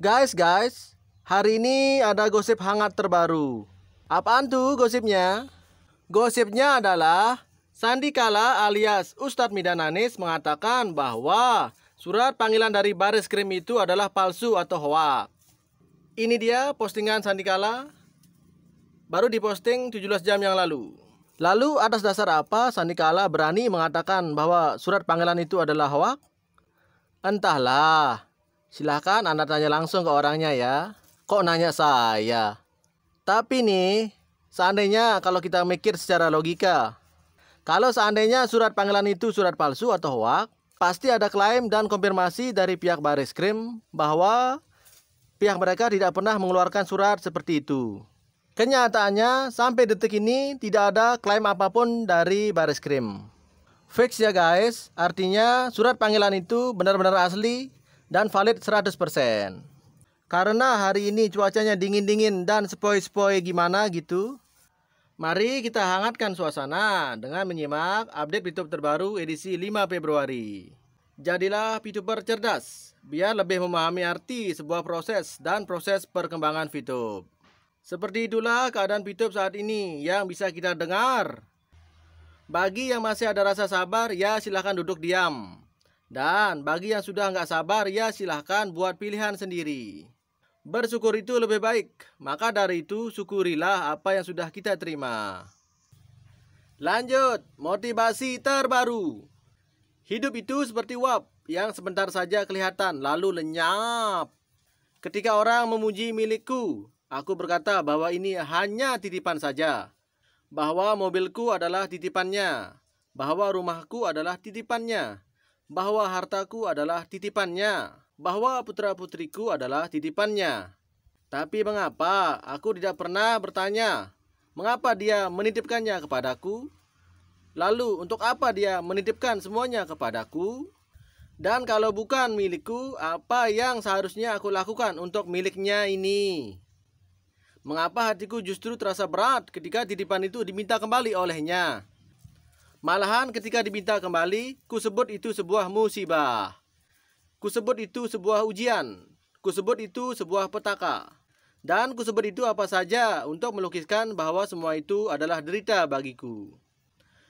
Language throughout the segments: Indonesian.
Guys, hari ini ada gosip hangat terbaru. Apaan tuh gosipnya? Gosipnya adalah Sandi Kala alias Ustadz Midananis mengatakan bahwa surat panggilan dari Bareskrim itu adalah palsu atau hoak. Ini dia postingan Sandi Kala, baru diposting 17 jam yang lalu. Lalu atas dasar apa Sandi Kala berani mengatakan bahwa surat panggilan itu adalah hoak? Entahlah. Silahkan Anda tanya langsung ke orangnya ya. Kok nanya saya? Tapi nih, seandainya kalau kita mikir secara logika, kalau seandainya surat panggilan itu surat palsu atau hoak, pasti ada klaim dan konfirmasi dari pihak Bareskrim bahwa pihak mereka tidak pernah mengeluarkan surat seperti itu. Kenyataannya sampai detik ini tidak ada klaim apapun dari Bareskrim. Fix ya guys, artinya surat panggilan itu benar-benar asli dan valid 100%. Karena hari ini cuacanya dingin-dingin dan sepoi-sepoi gimana gitu, mari kita hangatkan suasana dengan menyimak update VTube terbaru edisi 5 Februari. Jadilah VTuber cerdas, biar lebih memahami arti sebuah proses dan proses perkembangan VTube. Seperti itulah keadaan VTube saat ini yang bisa kita dengar. Bagi yang masih ada rasa sabar, ya silahkan duduk diam. Dan bagi yang sudah nggak sabar, ya silahkan buat pilihan sendiri. Bersyukur itu lebih baik, maka dari itu syukurilah apa yang sudah kita terima. Lanjut, motivasi terbaru. Hidup itu seperti uap yang sebentar saja kelihatan lalu lenyap. Ketika orang memuji milikku, aku berkata bahwa ini hanya titipan saja. Bahwa mobilku adalah titipannya. Bahwa rumahku adalah titipannya. Bahwa hartaku adalah titipannya, bahwa putra-putriku adalah titipannya. Tapi mengapa aku tidak pernah bertanya, mengapa dia menitipkannya kepadaku? Lalu untuk apa dia menitipkan semuanya kepadaku? Dan kalau bukan milikku, apa yang seharusnya aku lakukan untuk miliknya ini? Mengapa hatiku justru terasa berat ketika titipan itu diminta kembali olehnya? Malahan ketika diminta kembali, ku sebut itu sebuah musibah. Ku sebut itu sebuah ujian. Ku sebut itu sebuah petaka. Dan ku sebut itu apa saja untuk melukiskan bahwa semua itu adalah derita bagiku.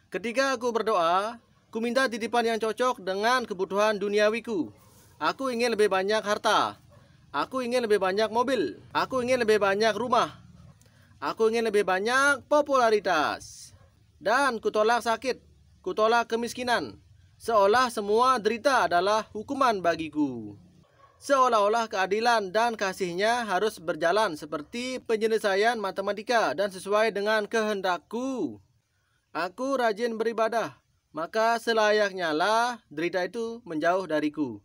Ketika aku berdoa, ku minta titipan yang cocok dengan kebutuhan duniawiku. Aku ingin lebih banyak harta. Aku ingin lebih banyak mobil. Aku ingin lebih banyak rumah. Aku ingin lebih banyak popularitas. Dan kutolak sakit, kutolak kemiskinan, seolah semua derita adalah hukuman bagiku. Seolah-olah keadilan dan kasihnya harus berjalan seperti penyelesaian matematika dan sesuai dengan kehendakku. Aku rajin beribadah, maka selayaknya lah derita itu menjauh dariku.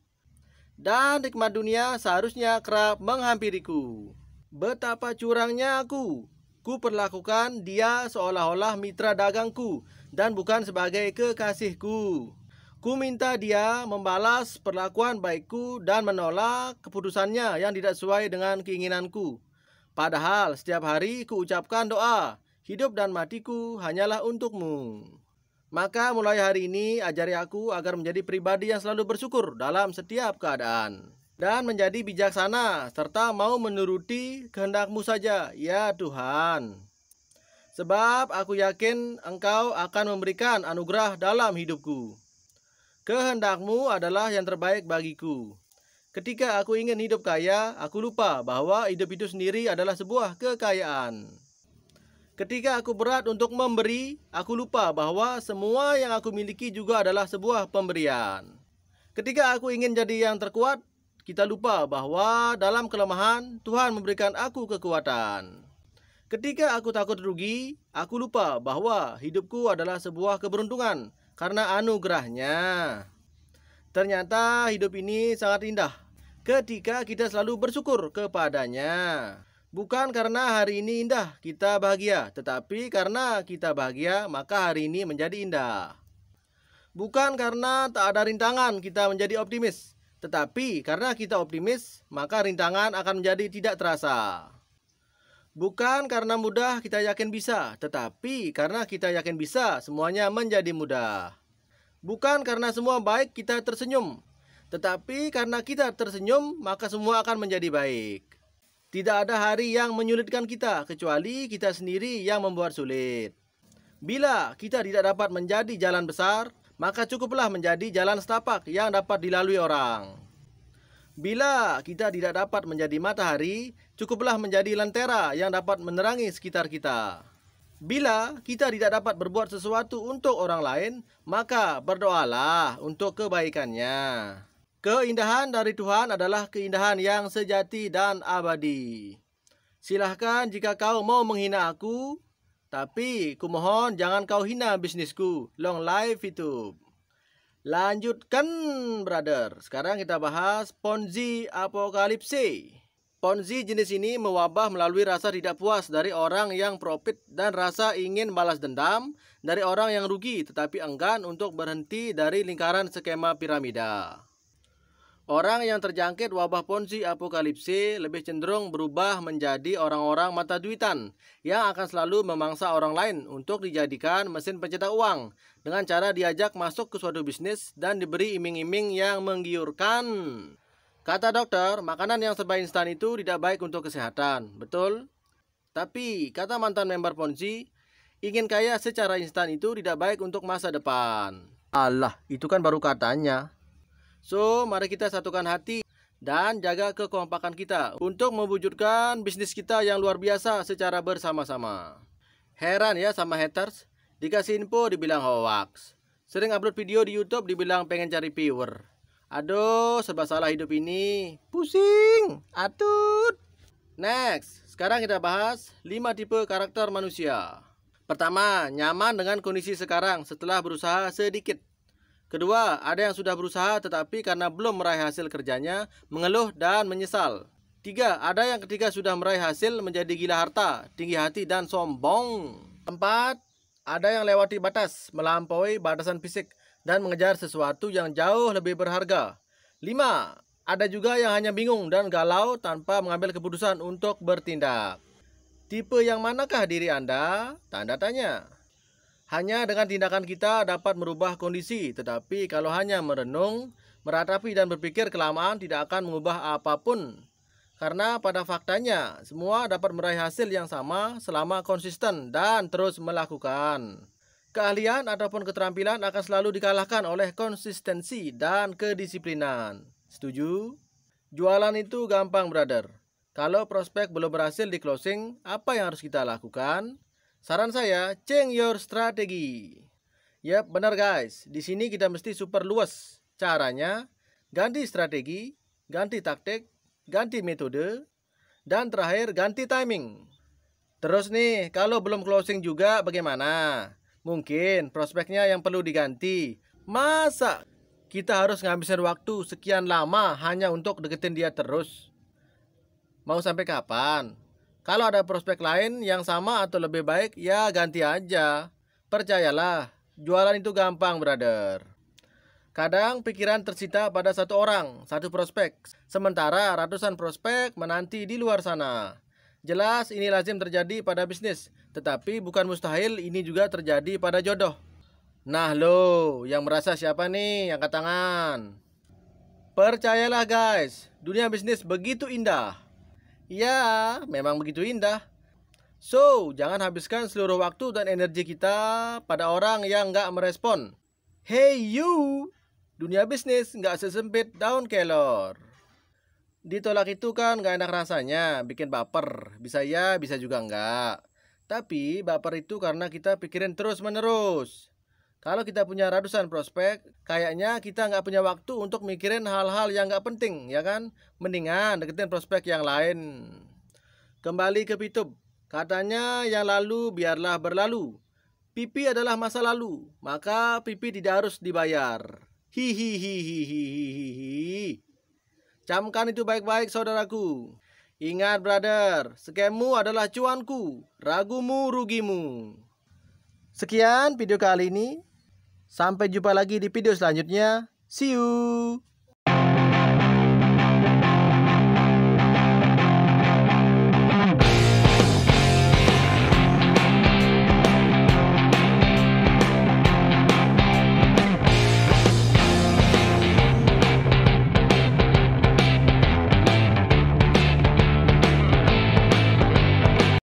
Dan nikmat dunia seharusnya kerap menghampiriku. Betapa curangnya aku. Ku perlakukan dia seolah-olah mitra dagangku dan bukan sebagai kekasihku. Ku minta dia membalas perlakuan baikku dan menolak keputusannya yang tidak sesuai dengan keinginanku. Padahal setiap hari ku ucapkan doa, hidup dan matiku hanyalah untukmu. Maka mulai hari ini ajari aku agar menjadi pribadi yang selalu bersyukur dalam setiap keadaan. Dan menjadi bijaksana, serta mau menuruti kehendak-Mu saja, ya Tuhan. Sebab aku yakin Engkau akan memberikan anugerah dalam hidupku. Kehendak-Mu adalah yang terbaik bagiku. Ketika aku ingin hidup kaya, aku lupa bahwa hidup itu sendiri adalah sebuah kekayaan. Ketika aku berat untuk memberi, aku lupa bahwa semua yang aku miliki juga adalah sebuah pemberian. Ketika aku ingin jadi yang terkuat, kita lupa bahwa dalam kelemahan Tuhan memberikan aku kekuatan. Ketika aku takut rugi, aku lupa bahwa hidupku adalah sebuah keberuntungan karena anugerahnya. Ternyata hidup ini sangat indah ketika kita selalu bersyukur kepadanya. Bukan karena hari ini indah kita bahagia, tetapi karena kita bahagia maka hari ini menjadi indah. Bukan karena tak ada rintangan kita menjadi optimis, tetapi karena kita optimis, maka rintangan akan menjadi tidak terasa. Bukan karena mudah kita yakin bisa, tetapi karena kita yakin bisa, semuanya menjadi mudah. Bukan karena semua baik kita tersenyum, Tetapi karena kita tersenyum, maka semua akan menjadi baik. Tidak ada hari yang menyulitkan kita, kecuali kita sendiri yang membuat sulit. Bila kita tidak dapat menjadi jalan besar, maka cukuplah menjadi jalan setapak yang dapat dilalui orang. Bila kita tidak dapat menjadi matahari, cukuplah menjadi lentera yang dapat menerangi sekitar kita. Bila kita tidak dapat berbuat sesuatu untuk orang lain, maka berdoalah untuk kebaikannya. Keindahan dari Tuhan adalah keindahan yang sejati dan abadi. Silahkan jika kau mau menghina aku, tapi kumohon jangan kau hina bisnisku. Long life YouTube. Lanjutkan, brother. Sekarang kita bahas Ponzi Apokalipse. Ponzi jenis ini mewabah melalui rasa tidak puas dari orang yang profit dan rasa ingin balas dendam dari orang yang rugi tetapi enggan untuk berhenti dari lingkaran skema piramida. Orang yang terjangkit wabah Ponzi Apokalipse lebih cenderung berubah menjadi orang-orang mata duitan yang akan selalu memangsa orang lain untuk dijadikan mesin pencetak uang dengan cara diajak masuk ke suatu bisnis dan diberi iming-iming yang menggiurkan. Kata dokter, makanan yang serba instan itu tidak baik untuk kesehatan, betul? Tapi, kata mantan member Ponzi, ingin kaya secara instan itu tidak baik untuk masa depan. Alah, itu kan baru katanya. So, mari kita satukan hati dan jaga kekompakan kita untuk mewujudkan bisnis kita yang luar biasa secara bersama-sama. Heran ya sama haters, dikasih info dibilang hoax. Sering upload video di YouTube dibilang pengen cari viewer. Aduh, serba salah hidup ini. Pusing, atut. Next, sekarang kita bahas 5 tipe karakter manusia. Pertama, nyaman dengan kondisi sekarang setelah berusaha sedikit. Kedua, ada yang sudah berusaha tetapi karena belum meraih hasil kerjanya, mengeluh dan menyesal. 3, ada yang ketika sudah meraih hasil menjadi gila harta, tinggi hati dan sombong. 4, ada yang lewati batas, melampaui batasan fisik dan mengejar sesuatu yang jauh lebih berharga. 5, ada juga yang hanya bingung dan galau tanpa mengambil keputusan untuk bertindak. Tipe yang manakah diri Anda? Tanda tanya. Hanya dengan tindakan kita dapat merubah kondisi, tetapi kalau hanya merenung, meratapi dan berpikir kelamaan tidak akan mengubah apapun. Karena pada faktanya, semua dapat meraih hasil yang sama selama konsisten dan terus melakukan. Keahlian ataupun keterampilan akan selalu dikalahkan oleh konsistensi dan kedisiplinan. Setuju? Jualan itu gampang, brother. Kalau prospek belum berhasil di closing, apa yang harus kita lakukan? Saran saya, change your strategi. Yap, benar guys. Di sini kita mesti super luas. Caranya, ganti strategi, ganti taktik, ganti metode, dan terakhir ganti timing. Terus nih, kalau belum closing juga bagaimana? Mungkin prospeknya yang perlu diganti. Masa kita harus ngabisin waktu sekian lama hanya untuk deketin dia terus? Mau sampai kapan? Kalau ada prospek lain yang sama atau lebih baik, ya ganti aja. Percayalah, jualan itu gampang, brother. Kadang pikiran tersita pada satu orang, satu prospek. Sementara ratusan prospek menanti di luar sana. Jelas ini lazim terjadi pada bisnis, tetapi bukan mustahil ini juga terjadi pada jodoh. Nah lo, yang merasa siapa nih? Angkat tangan. Percayalah guys, dunia bisnis begitu indah. Ya, memang begitu indah. So, jangan habiskan seluruh waktu dan energi kita pada orang yang nggak merespon. Hey you, dunia bisnis nggak sesempit daun kelor. Ditolak itu kan nggak enak rasanya, bikin baper. Bisa ya, bisa juga nggak. Tapi baper itu karena kita pikirin terus-menerus. Kalau kita punya ratusan prospek, kayaknya kita nggak punya waktu untuk mikirin hal-hal yang nggak penting, ya kan? Mendingan deketin prospek yang lain. Kembali ke Pitub. Katanya yang lalu biarlah berlalu. Pipi adalah masa lalu, maka pipi tidak harus dibayar. Hihihihihihihi. Camkan itu baik-baik saudaraku. Ingat brother, skemmu adalah cuanku, ragumu rugimu. Sekian video kali ini. Sampai jumpa lagi di video selanjutnya. See you.